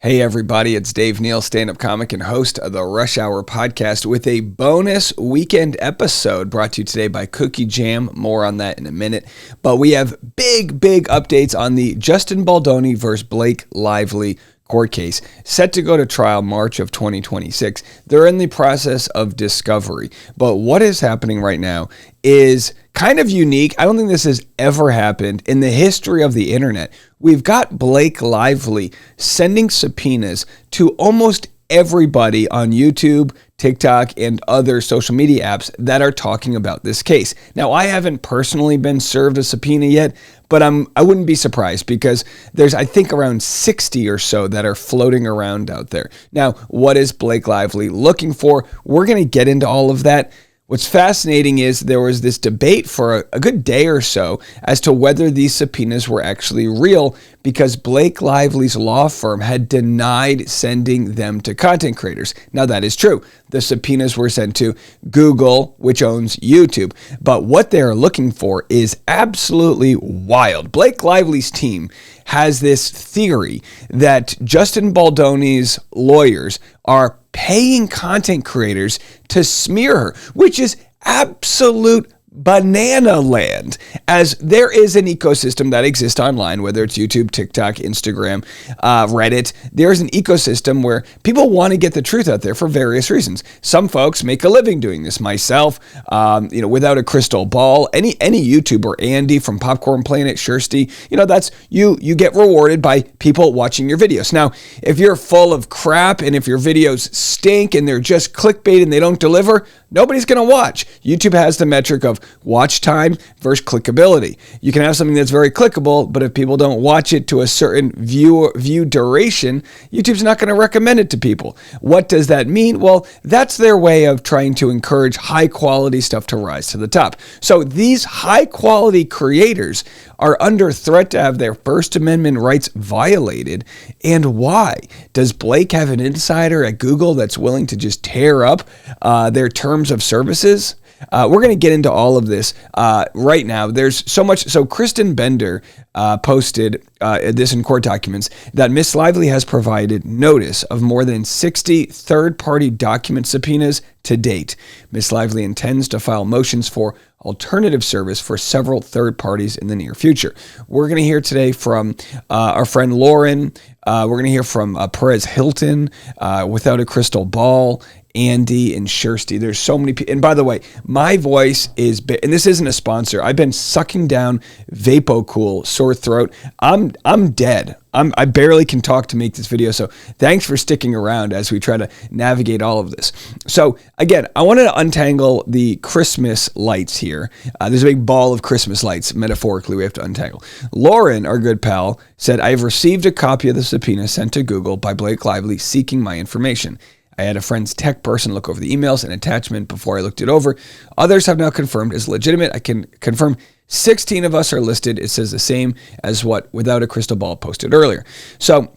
Hey everybody, it's Dave Neal, stand-up comic and host of the Rush Hour podcast with a bonus weekend episode brought to you today by Cookie Jam. More on that in a minute. But we have big updates on the Justin Baldoni versus Blake Lively court case set to go to trial March of 2026. They're in the process of discovery. But what is happening right now is kind of unique. I don't think this has ever happened in the history of the internet. We've got Blake Lively sending subpoenas to almost everybody on YouTube, TikTok, and other social media apps that are talking about this case. Now, I haven't personally been served a subpoena yet, but I wouldn't be surprised because there's, I think, around 60 or so that are floating around out there. Now, what is Blake Lively looking for? We're going to get into all of that. What's fascinating is there was this debate for a good day or so as to whether these subpoenas were actually real because Blake Lively's law firm had denied sending them to content creators. Now, that is true. The subpoenas were sent to Google, which owns YouTube. But what they're looking for is absolutely wild. Blake Lively's team has this theory that Justin Baldoni's lawyers are paying content creators to smear her, which is absolute banana land, as there is an ecosystem that exists online, whether it's YouTube, TikTok, Instagram, Reddit. There's an ecosystem where people want to get the truth out there for various reasons. Some folks make a living doing this. Myself, without a crystal ball, any YouTuber, Andy from Popcorn Planet, Shirsty, that's you get rewarded by people watching your videos. Now, if you're full of crap and if your videos stink and they're just clickbait and they don't deliver, nobody's going to watch. YouTube has the metric of watch time versus clickability. You can have something that's very clickable, but if people don't watch it to a certain view duration, YouTube's not going to recommend it to people. What does that mean? Well, that's their way of trying to encourage high quality stuff to rise to the top. So these high quality creators are under threat to have their First Amendment rights violated. And why? Does Blake have an insider at Google that's willing to just tear up their terms of services? We're going to get into all of this right now. There's so much. So Kristen Bender posted this in court documents that Miss Lively has provided notice of more than 60 third-party document subpoenas to date. Miss Lively intends to file motions for alternative service for several third parties in the near future. We're going to hear today from our friend Lauren. We're going to hear from Perez Hilton, Without a Crystal Ball, Andy, and Shirsty. There's so many people. And by the way, my voice is, and this isn't a sponsor, I've been sucking down VapoCool, sore throat. I'm dead. I barely can talk to make this video. So thanks for sticking around as we try to navigate all of this. So again, I wanted to untangle the Christmas lights here. There's a big ball of Christmas lights, metaphorically, we have to untangle. Lauren, our good pal, said, "I have received a copy of the subpoena sent to Google by Blake Lively seeking my information. I had a friend's tech person look over the emails and attachment before I looked it over. Others have now confirmed it's legitimate. I can confirm 16 of us are listed. It says the same as what Without a Crystal Ball posted earlier." So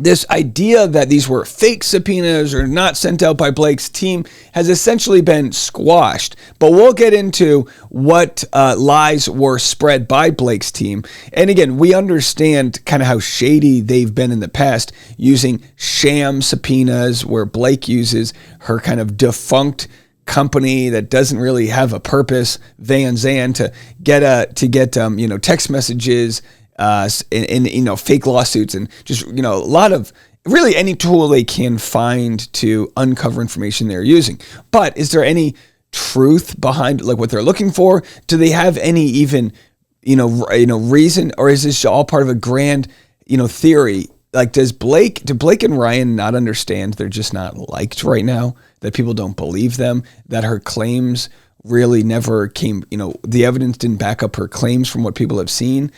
this idea that these were fake subpoenas or not sent out by Blake's team has essentially been squashed. But we'll get into what lies were spread by Blake's team. And again, we understand kind of how shady they've been in the past, using sham subpoenas where Blake uses her kind of defunct company that doesn't really have a purpose, Van Zandt, to get text messages, and fake lawsuits, and just a lot of really any tool they can find to uncover information they're using. But is there any truth behind what they're looking for? Do they have any even reason, or is this all part of a grand theory? Like, do Blake and Ryan not understand they're just not liked right now? That people don't believe them? That her claims really never came? The evidence didn't back up her claims from what people have seen.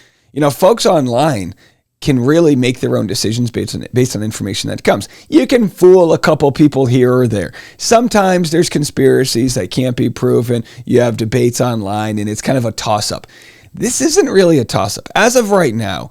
Folks online can really make their own decisions based on information that comes. You can fool a couple people here or there. Sometimes there's conspiracies that can't be proven. You have debates online, and it's kind of a toss-up. This isn't really a toss-up. As of right now,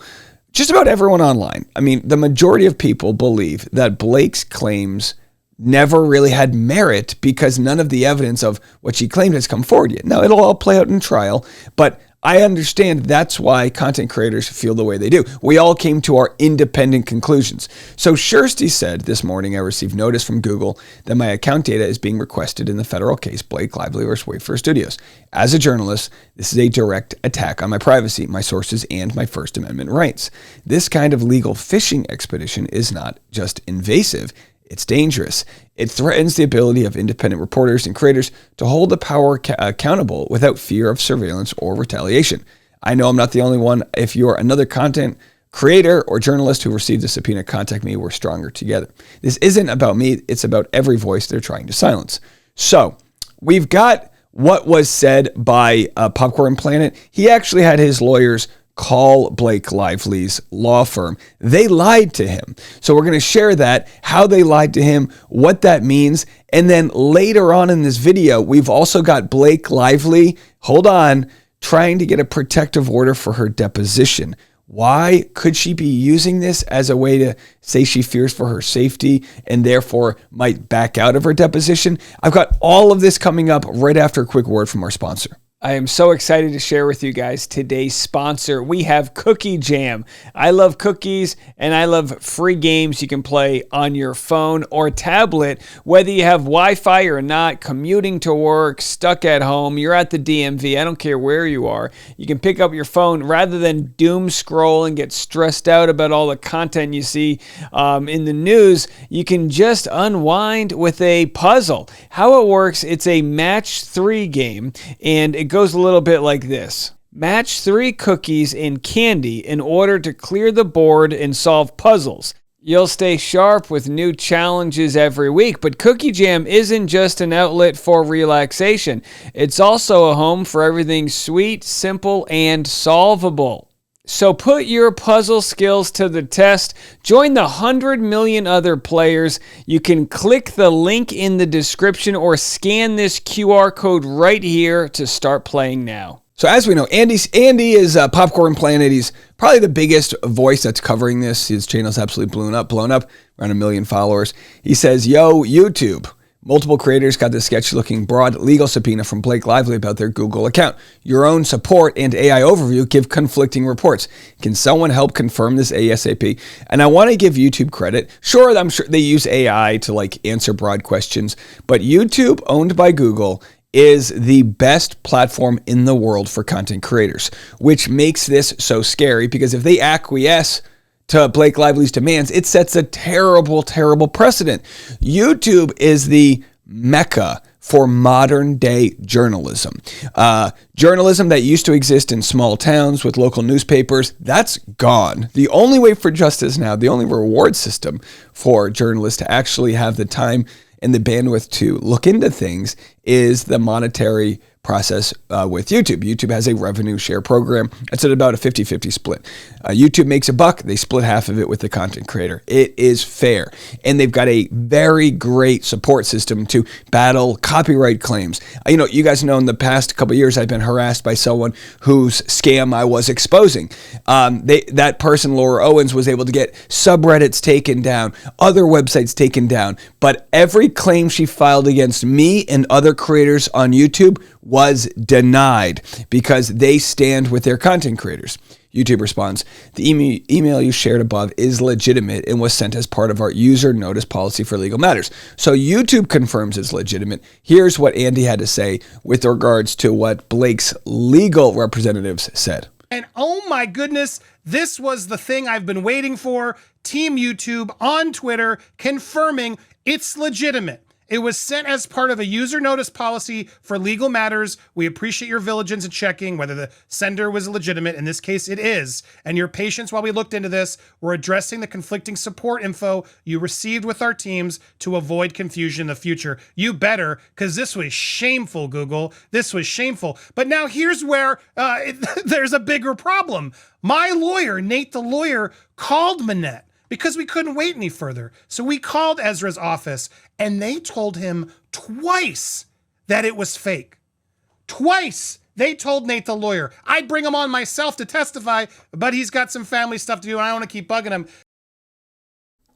just about everyone online, the majority of people believe that Blake's claims never really had merit because none of the evidence of what she claimed has come forward yet. Now, it'll all play out in trial, but I understand that's why content creators feel the way they do. We all came to our independent conclusions. So Shirsty said this morning, I received notice from Google that my account data is being requested in the federal case Blake Lively vs. Wayfair Studios. As a journalist, this is a direct attack on my privacy, my sources, and my First Amendment rights. This kind of legal fishing expedition is not just invasive, it's dangerous. It threatens the ability of independent reporters and creators to hold the power accountable without fear of surveillance or retaliation. I know I'm not the only one. If you're another content creator or journalist who received a subpoena, contact me. We're stronger together. This isn't about me. It's about every voice they're trying to silence. So we've got what was said by Popcorn Planet. He actually had his lawyers call Blake Lively's law firm. They lied to him. So we're going to share that, how they lied to him, what that means. And then later on in this video, we've also got Blake Lively, hold on, trying to get a protective order for her deposition. Why could she be using this as a way to say she fears for her safety and therefore might back out of her deposition? I've got all of this coming up right after a quick word from our sponsor. I am so excited to share with you guys today's sponsor. We have Cookie Jam. I love cookies and I love free games you can play on your phone or tablet, whether you have Wi-Fi or not, commuting to work, stuck at home, you're at the DMV, I don't care where you are. You can pick up your phone rather than doom scroll and get stressed out about all the content you see in the news. You can just unwind with a puzzle. How it works, it's a match 3 game, and it goes a little bit like this. Match 3 cookies and candy in order to clear the board and solve puzzles. You'll stay sharp with new challenges every week, but Cookie Jam isn't just an outlet for relaxation. It's also a home for everything sweet, simple, and solvable. So put your puzzle skills to the test. Join the 100 million other players. You can click the link in the description or scan this QR code right here to start playing now. So as we know, Andy is Popcorn Planet. He's probably the biggest voice that's covering this. His channel's absolutely blown up, around 1 million followers. He says, yo, YouTube. Multiple creators got this sketchy-looking broad legal subpoena from Blake Lively about their Google account. Your own support and AI overview give conflicting reports. Can someone help confirm this ASAP? And I want to give YouTube credit. Sure, I'm sure they use AI to answer broad questions, but YouTube, owned by Google, is the best platform in the world for content creators, which makes this so scary because if they acquiesce to Blake Lively's demands, it sets a terrible, terrible precedent. YouTube is the mecca for modern day journalism. Journalism that used to exist in small towns with local newspapers, that's gone. The only way for justice now, the only reward system for journalists to actually have the time and the bandwidth to look into things is the monetary process with YouTube. YouTube has a revenue share program. It's at about a 50-50 split. YouTube makes a buck. They split half of it with the content creator. It is fair. And they've got a very great support system to battle copyright claims. You guys know in the past couple of years, I've been harassed by someone whose scam I was exposing. That person, Laura Owens, was able to get subreddits taken down, other websites taken down. But every claim she filed against me and other creators on YouTube was denied because they stand with their content creators. YouTube responds, the email you shared above is legitimate and was sent as part of our user notice policy for legal matters. So YouTube confirms it's legitimate. Here's what Andy had to say with regards to what Blake's legal representatives said. And oh my goodness, this was the thing I've been waiting for. Team YouTube on Twitter confirming it's legitimate. It was sent as part of a user notice policy for legal matters. We appreciate your diligence in checking whether the sender was legitimate. In this case, it is. And your patience while we looked into this. We're addressing the conflicting support info you received with our teams to avoid confusion in the future. You better, because this was shameful, Google. This was shameful. But now here's where there's a bigger problem. My lawyer, Nate the lawyer, called Manette because we couldn't wait any further. So we called Ezra's office and they told him twice that it was fake. Twice they told Nate the lawyer. I'd bring him on myself to testify, but he's got some family stuff to do and I don't want to keep bugging him.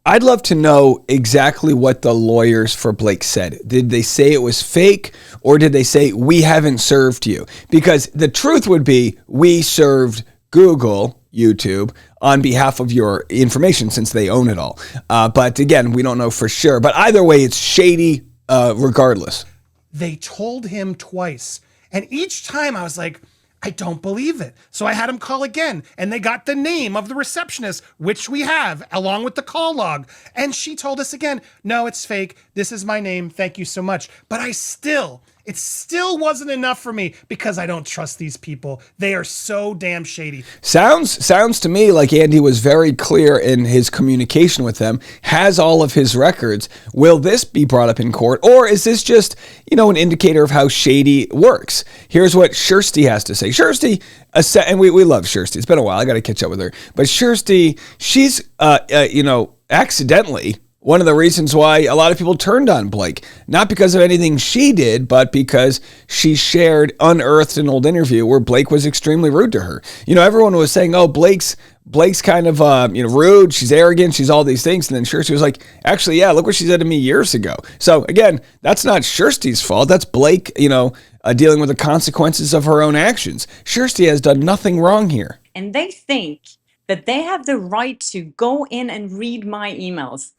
I'd love to know exactly what the lawyers for Blake said. Did they say it was fake, or did they say, we haven't served you? Because the truth would be, we served Google, YouTube, on behalf of your information, since they own it all. But again, we don't know for sure. But either way, it's shady regardless. They told him twice. And each time I was like, I don't believe it. So I had him call again, and they got the name of the receptionist, which we have, along with the call log. And she told us again, no, it's fake. This is my name. Thank you so much. But it still wasn't enough for me, because I don't trust these people. They are so damn shady. Sounds to me like Andy was very clear in his communication with them, has all of his records. Will this be brought up in court, or is this just, an indicator of how shady works? Here's what Kirsty has to say. Kirsty, and we love Kirsty. It's been a while. I got to catch up with her. But Kirsty, she's, accidentally one of the reasons why a lot of people turned on Blake, not because of anything she did, but because she unearthed an old interview where Blake was extremely rude to her. Everyone was saying, oh, Blake's kind of, rude. She's arrogant. She's all these things. And then Kirsty was like, actually, yeah, look what she said to me years ago. So again, that's not Kirsty's fault. That's Blake, dealing with the consequences of her own actions. Kirsty has done nothing wrong here. And they think that they have the right to go in and read my emails.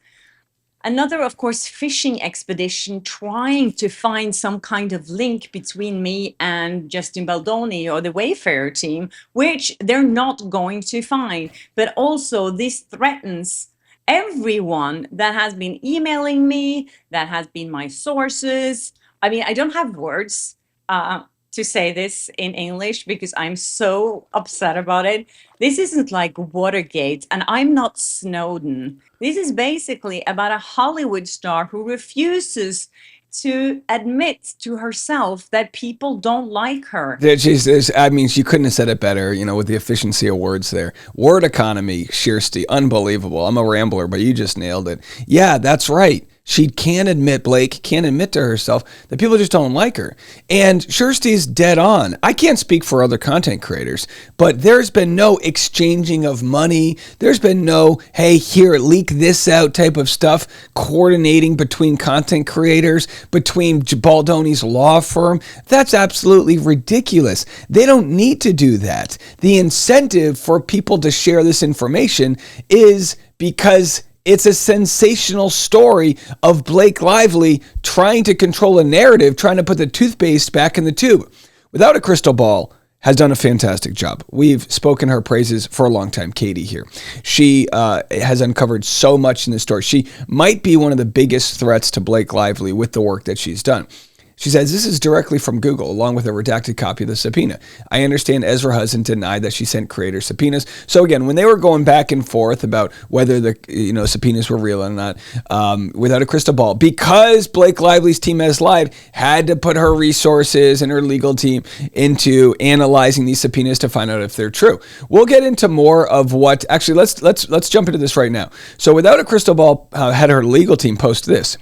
Another, of course, phishing expedition trying to find some kind of link between me and Justin Baldoni or the Wayfarer team, which they're not going to find. But also this threatens everyone that has been emailing me, that has been my sources. I mean, I don't have words to say this in English because I'm so upset about it. This isn't like Watergate, and I'm not Snowden. This is basically about a Hollywood star who refuses to admit to herself that people don't like her. She couldn't have said it better, with the efficiency of words there. Word economy, Kirsty, unbelievable. I'm a rambler, but you just nailed it. Yeah, that's right. Blake can't admit to herself that people just don't like her. And Kirsty's dead on. I can't speak for other content creators, but there's been no exchanging of money. There's been no, hey, here, leak this out type of stuff, coordinating between content creators, between Baldoni's law firm. That's absolutely ridiculous. They don't need to do that. The incentive for people to share this information is because it's a sensational story of Blake Lively trying to control a narrative, trying to put the toothpaste back in the tube. Without a Crystal Ball has done a fantastic job. We've spoken her praises for a long time. Katie here. She has uncovered so much in this story. She might be one of the biggest threats to Blake Lively with the work that she's done. She says, this is directly from Google, along with a redacted copy of the subpoena. I understand Ezra Hudson denied that she sent creator subpoenas. So again, when they were going back and forth about whether the subpoenas were real or not, without a crystal ball, because Blake Lively's team has lied, had to put her resources and her legal team into analyzing these subpoenas to find out if they're true. We'll get into more of what. Actually, let's jump into this right now. So without a crystal ball, had her legal team post this: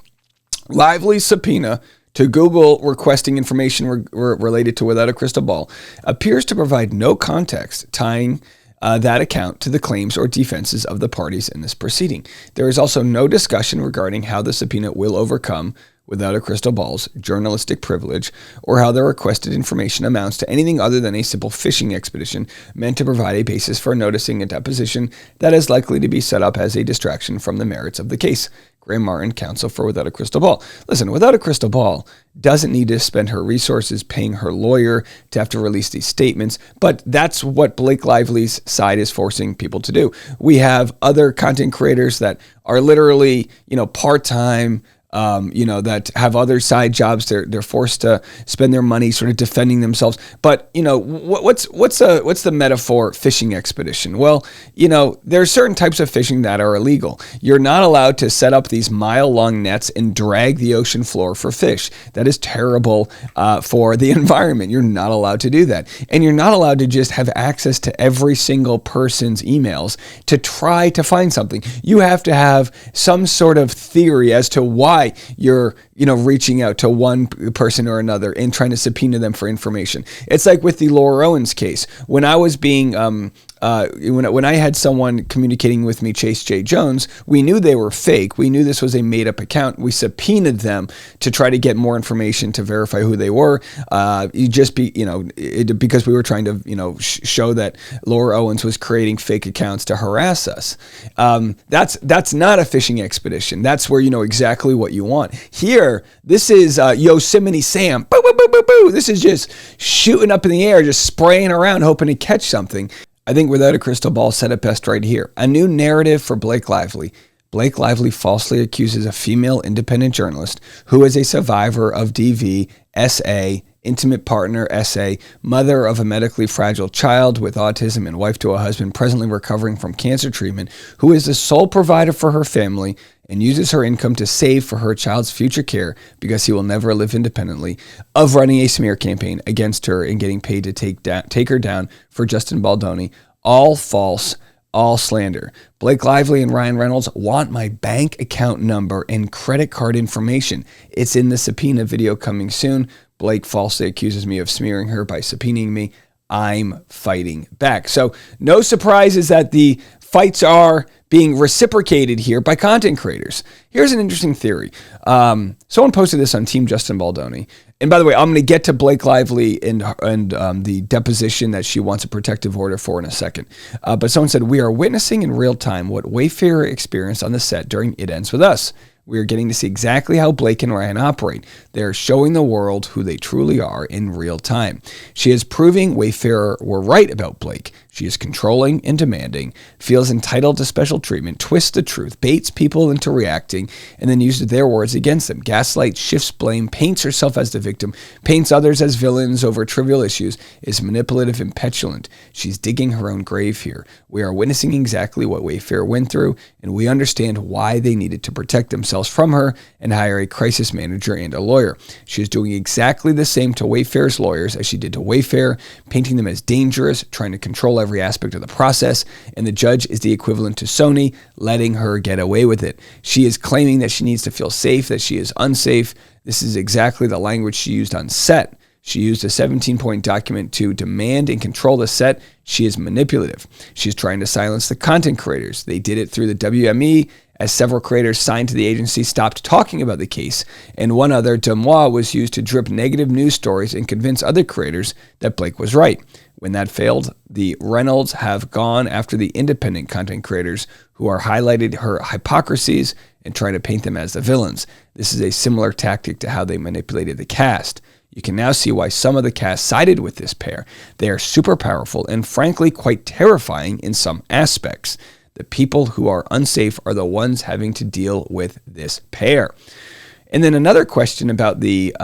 Lively's subpoena to Google requesting information related to Without a Crystal Ball appears to provide no context tying that account to the claims or defenses of the parties in this proceeding. There is also no discussion regarding how the subpoena will overcome Without a Crystal Ball's journalistic privilege, or how the requested information amounts to anything other than a simple phishing expedition meant to provide a basis for noticing a deposition that is likely to be set up as a distraction from the merits of the case. Graham Martin, counsel for Without a Crystal Ball. Listen, Without a Crystal Ball doesn't need to spend her resources paying her lawyer to have to release these statements, but that's what Blake Lively's side is forcing people to do. We have other content creators that are literally, part-time, that have other side jobs. They're forced to spend their money sort of defending themselves. But, what's the metaphor phishing expedition? Well, there are certain types of fishing that are illegal. You're not allowed to set up these mile-long nets and drag the ocean floor for fish. That is terrible for the environment. You're not allowed to do that. And you're not allowed to just have access to every single person's emails to try to find something. You have to have some sort of theory as to why you're reaching out to one person or another and trying to subpoena them for information. It's like with the Laura Owens case. When I was being when I had someone communicating with me, Chase J. Jones, we knew they were fake. We knew this was a made-up account. We subpoenaed them to try to get more information to verify who they were. Because we were trying to, show that Laura Owens was creating fake accounts to harass us. That's not a phishing expedition. That's where you know exactly what you want. Here, this is Yosemite Sam. Boo, boo, boo, boo, boo. This is just shooting up in the air, just spraying around, hoping to catch something. I think Without a Crystal Ball said it best right here. A new narrative for Blake Lively. Blake Lively falsely accuses a female independent journalist who is a survivor of DV, SA, intimate partner, SA, mother of a medically fragile child with autism and wife to a husband presently recovering from cancer treatment, who is the sole provider for her family and uses her income to save for her child's future care because he will never live independently, of running a smear campaign against her and getting paid to take her down for Justin Baldoni. All false, all slander. Blake Lively and Ryan Reynolds want my bank account number and credit card information. It's in the subpoena video coming soon. Blake falsely accuses me of smearing her by subpoenaing me. I'm fighting back. So no surprises that the fights are being reciprocated here by content creators. Here's an interesting theory. Someone posted this on Team Justin Baldoni. And by the way, I'm going to get to Blake Lively and the deposition that she wants a protective order for in a second. But someone said, we are witnessing in real time what Wayfarer experienced on the set during It Ends With Us. We are getting to see exactly how Blake and Ryan operate. They are showing the world who they truly are in real time. She is proving Wayfarer were right about Blake. She is controlling and demanding, feels entitled to special treatment, twists the truth, baits people into reacting, and then uses their words against them. Gaslights, shifts blame, paints herself as the victim, paints others as villains over trivial issues, is manipulative and petulant. She's digging her own grave here. We are witnessing exactly what Wayfarer went through, and we understand why they needed to protect themselves from her and hire a crisis manager and a lawyer. She is doing exactly the same to Wayfarer's lawyers as she did to Wayfarer, painting them as dangerous, trying to control every aspect of the process, and the judge is the equivalent to Sony, letting her get away with it. She is claiming that she needs to feel safe, that she is unsafe. This is exactly the language she used on set. She used a 17-point document to demand and control the set. She is manipulative. She's trying to silence the content creators. They did it through the WME, as several creators signed to the agency stopped talking about the case, and one other, Demois, was used to drip negative news stories and convince other creators that Blake was right. When that failed, the Reynolds have gone after the independent content creators who are highlighted her hypocrisies and trying to paint them as the villains. This is a similar tactic to how they manipulated the cast. You can now see why some of the cast sided with this pair. They are super powerful and frankly quite terrifying in some aspects. The people who are unsafe are the ones having to deal with this pair. And then another question about the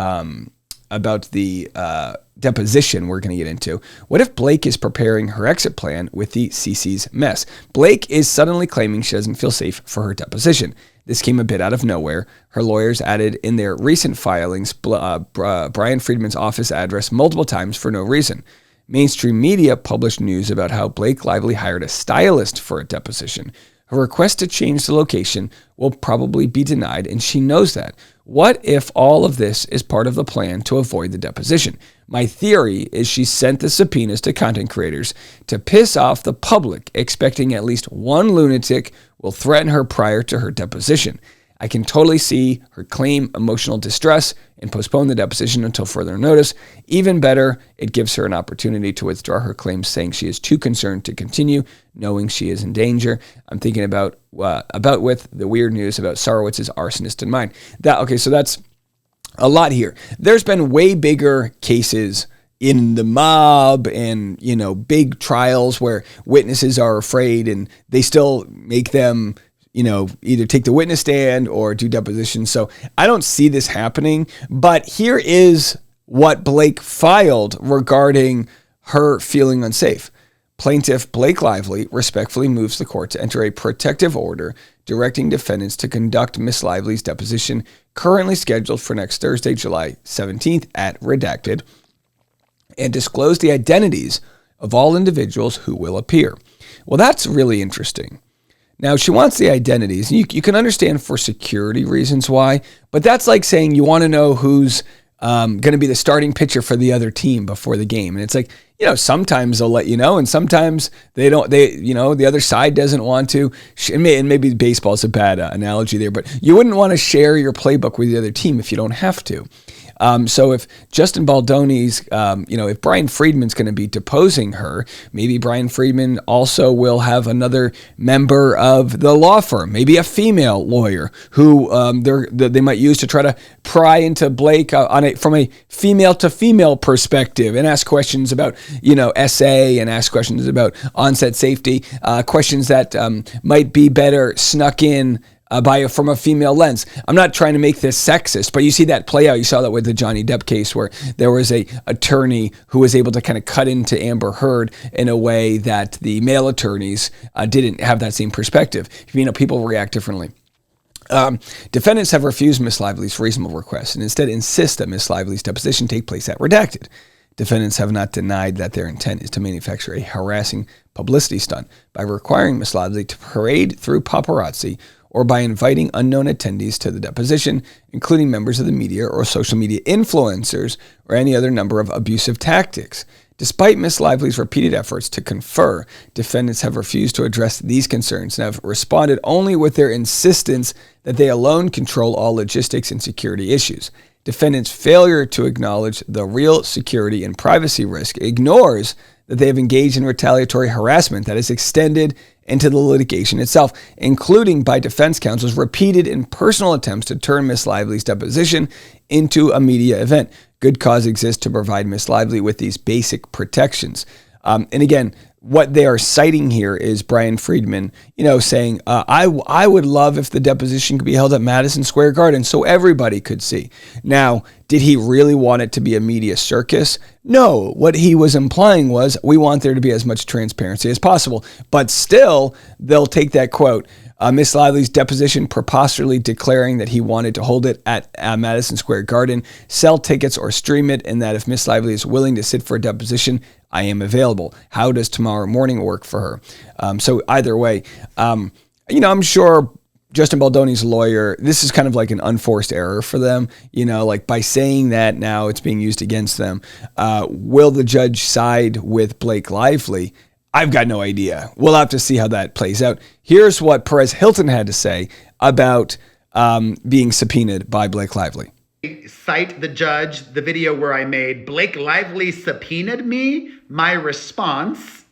deposition we're going to get into. What if Blake is preparing her exit plan with the CC's mess? Blake is suddenly claiming she doesn't feel safe for her deposition. This came a bit out of nowhere. Her lawyers added in their recent filings Brian Friedman's office address multiple times for no reason. Mainstream media published news about how Blake Lively hired a stylist for a deposition. Her request to change the location will probably be denied, and she knows that. What if all of this is part of the plan to avoid the deposition? My theory is she sent the subpoenas to content creators to piss off the public, expecting at least one lunatic will threaten her prior to her deposition. I can totally see her claim emotional distress and postpone the deposition until further notice. Even better, it gives her an opportunity to withdraw her claims, saying she is too concerned to continue, knowing she is in danger. I'm thinking about with the weird news about Sorowitz's arsonist in mind. So that's a lot here. There's been way bigger cases in the mob and, big trials where witnesses are afraid and they still make them either take the witness stand or do depositions. So I don't see this happening, but here is what Blake filed regarding her feeling unsafe. Plaintiff Blake Lively respectfully moves the court to enter a protective order directing defendants to conduct Miss Lively's deposition, currently scheduled for next Thursday, July 17th at Redacted, and disclose the identities of all individuals who will appear. Well, that's really interesting. Now, she wants the identities. You can understand for security reasons why, but that's like saying you want to know who's going to be the starting pitcher for the other team before the game. And it's like, sometimes they'll let you know, and sometimes they don't. The other side doesn't want to. And maybe baseball is a bad analogy there, but you wouldn't want to share your playbook with the other team if you don't have to. So if Justin Baldoni's, if Brian Friedman's going to be deposing her, maybe Brian Friedman also will have another member of the law firm, maybe a female lawyer who they might use to try to pry into Blake from a female to female perspective and ask questions about, SA and ask questions about onset safety, questions that might be better snuck in from a female lens. I'm not trying to make this sexist, but you see that play out. You saw that with the Johnny Depp case where there was a attorney who was able to kind of cut into Amber Heard in a way that the male attorneys didn't have that same perspective. People react differently. Defendants have refused Ms. Lively's reasonable request and instead insist that Ms. Lively's deposition take place at redacted. Defendants have not denied that their intent is to manufacture a harassing publicity stunt by requiring Ms. Lively to parade through paparazzi or by inviting unknown attendees to the deposition, including members of the media or social media influencers or any other number of abusive tactics. Despite Ms. Lively's repeated efforts to confer, defendants have refused to address these concerns and have responded only with their insistence that they alone control all logistics and security issues. Defendants' failure to acknowledge the real security and privacy risk ignores that they have engaged in retaliatory harassment that is extended into the litigation itself, including by defense counsel's repeated and personal attempts to turn Ms. Lively's deposition into a media event. Good cause exists to provide Ms. Lively with these basic protections. And again, what they are citing here is Brian Friedman, saying, I would love if the deposition could be held at Madison Square Garden so everybody could see. Now, did he really want it to be a media circus? No. What he was implying was, we want there to be as much transparency as possible. But still, they'll take that quote, Ms. Lively's deposition preposterously declaring that he wanted to hold it at Madison Square Garden, sell tickets or stream it, and that if Ms. Lively is willing to sit for a deposition, I am available. How does tomorrow morning work for her? So either way, I'm sure Justin Baldoni's lawyer, this is kind of like an unforced error for them. Like by saying that now it's being used against them. Will the judge side with Blake Lively? I've got no idea. We'll have to see how that plays out. Here's what Perez Hilton had to say about being subpoenaed by Blake Lively. Cite the judge, the video where I made Blake Lively subpoenaed me, my response.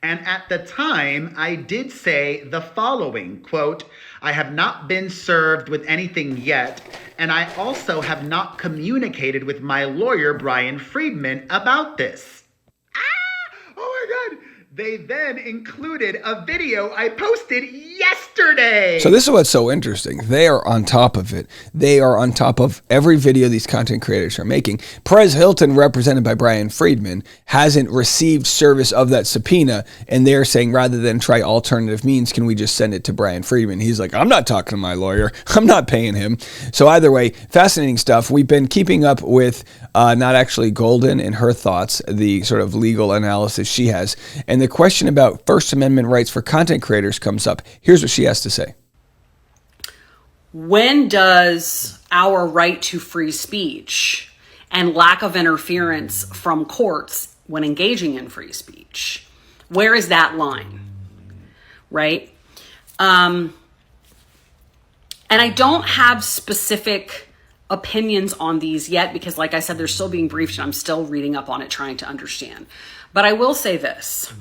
And at the time, I did say the following, quote, I have not been served with anything yet, and I also have not communicated with my lawyer, Brian Friedman, about this. Oh my God. They then included a video I posted yesterday. So this is what's so interesting. They are on top of it. They are on top of every video these content creators are making. Perez Hilton, represented by Brian Friedman, hasn't received service of that subpoena, and they're saying rather than try alternative means, can we just send it to Brian Friedman? He's like, I'm not talking to my lawyer. I'm not paying him. So either way, fascinating stuff. We've been keeping up with not actually Golden and her thoughts, the sort of legal analysis she has, and the question about First Amendment rights for content creators comes up. Here's what she has to say. When does our right to free speech and lack of interference from courts when engaging in free speech, where is that line? Right? And I don't have specific opinions on these yet because, like I said, they're still being briefed and I'm still reading up on it, trying to understand. But I will say this.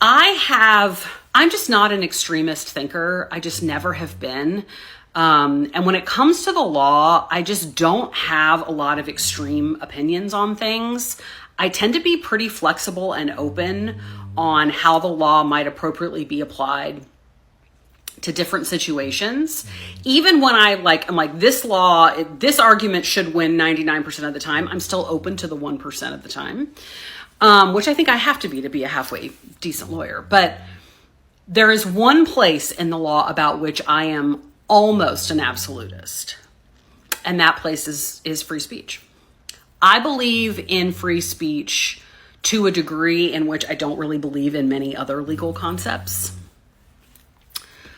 I'm just not an extremist thinker. I just never have been. And when it comes to the law, I just don't have a lot of extreme opinions on things. I tend to be pretty flexible and open on how the law might appropriately be applied to different situations. Even when I'm like, this law, this argument should win 99% of the time, I'm still open to the 1% of the time. Which I think I have to be a halfway decent lawyer. But there is one place in the law about which I am almost an absolutist. And that place is free speech. I believe in free speech to a degree in which I don't really believe in many other legal concepts.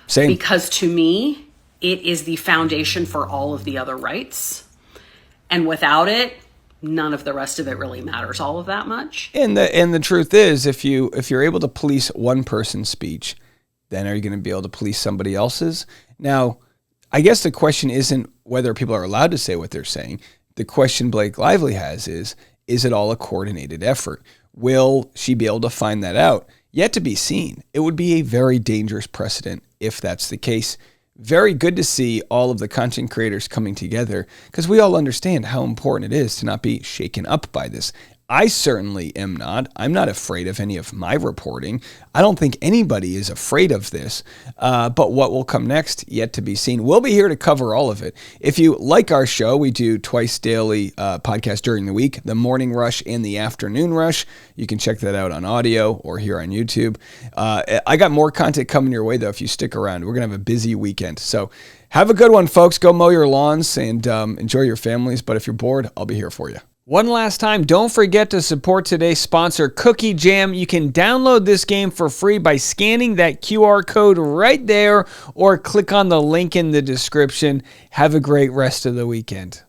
Same. Because to me, it is the foundation for all of the other rights. And without it, none of the rest of it really matters all of that much. And the truth is, if you're able to police one person's speech, then are you going to be able to police somebody else's? Now, I guess the question isn't whether people are allowed to say what they're saying. The question Blake Lively has is it all a coordinated effort? Will she be able to find that out? Yet to be seen. It would be a very dangerous precedent if that's the case. Very good to see all of the content creators coming together, because we all understand how important it is to not be shaken up by this. I certainly am not. I'm not afraid of any of my reporting. I don't think anybody is afraid of this. But what will come next, yet to be seen. We'll be here to cover all of it. If you like our show, we do twice daily podcasts during the week, the morning rush and the afternoon rush. You can check that out on audio or here on YouTube. I got more content coming your way, though, if you stick around. We're going to have a busy weekend. So have a good one, folks. Go mow your lawns and enjoy your families. But if you're bored, I'll be here for you. One last time, don't forget to support today's sponsor, Cookie Jam. You can download this game for free by scanning that QR code right there or click on the link in the description. Have a great rest of the weekend.